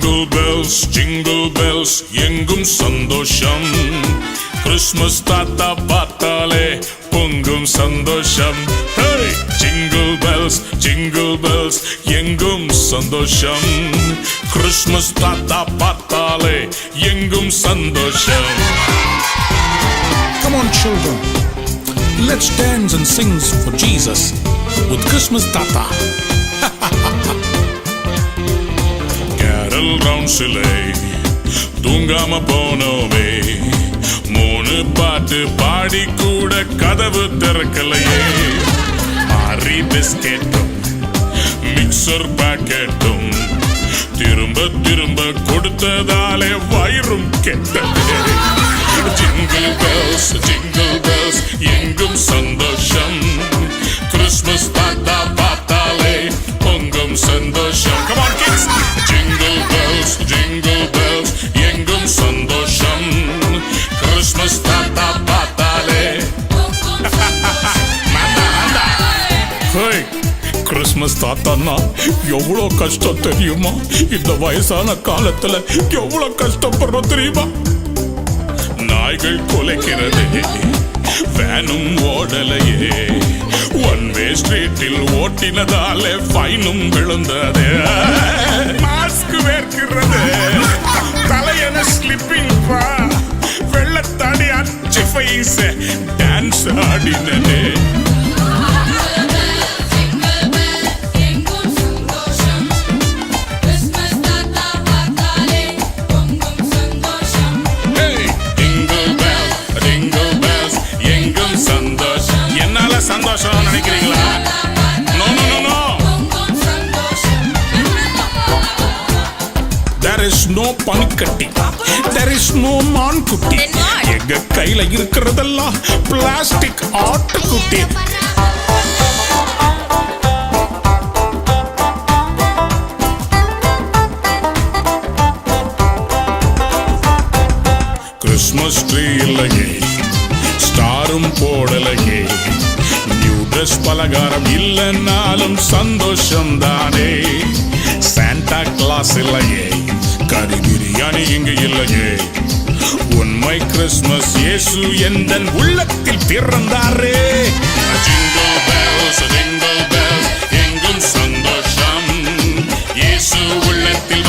jingle bells எங்கும் சந்தோஷம் Christmas தாத்தா பார்த்தாலே பொங்கும் சந்தோஷம் hey jingle bells எங்கும் சந்தோஷம் கிறிஸ்மஸ் தாத்தா பார்த்தாலே எங்கும் சந்தோஷம் Come on children, let's dance and sing for Jesus with Christmas Tata. Carol roundsile தூங்காம போனோமே மூணு பாட்டு பாடி கூட கதவு திறக்கலையே ஆரி பிஸ்கெட்டும் மிக்சர் பாக்கெட்டும் திரும்ப திரும்ப கொடுத்ததாலே வயிறும் கெட்டது Jingle bells எங்கும் சந்தோஷம் கிறிஸ்மஸ் தாத்தா பார்த்தாலே பொங்கும் சந்தோஷம் Come on kids Jingle bells எங்கும் சந்தோஷம் கிறிஸ்மஸ் தாத்தா பார்த்தாலே கிறிஸ்மஸ் தாத்தான்னா எவ்வளோ கஷ்டம் தெரியுமா இந்த வயசான காலத்துல எவ்வளோ கஷ்டப்படுறோம் தெரியுமா நாய்கள் கொலைக்கிறது வேனும் ஓடலையே ஒன் வே ஸ்ட்ரீட்டில் ஓட்டினதாலே ஃபைனும் விழுந்தது மாஸ்க் வேர்க்கிறது தலையன ஸ்லிப்பிங் பா வெள்ளத்தாடி அச்சு ஃபைஸ் டான்ஸ் ஆடினது சந்தோஷம் நினைக்கிறீங்களா no no no no there is no பனிக்கட்டி there is no மான்குட்டி எங்க கையில இருக்கிறதெல்லாம் பிளாஸ்டிக் ஆட்டுக்குட்டி கிறிஸ்மஸ் ட்ரீ இல்லையே ஸ்டாரும் போடலையே ட்ரெஸ் பலகாரம் இல்லைன்னாலும் சந்தோஷம் தானே சாண்டா கிளாஸ் இல்லையே கறி பிரியாணி இங்கு இல்லையே உண்மை கிறிஸ்மஸ் இயேசு எந்தன் உள்ளத்தில் பிறந்தாரே Jingle bells எங்கும் சந்தோஷம் இயேசு உள்ளத்தில்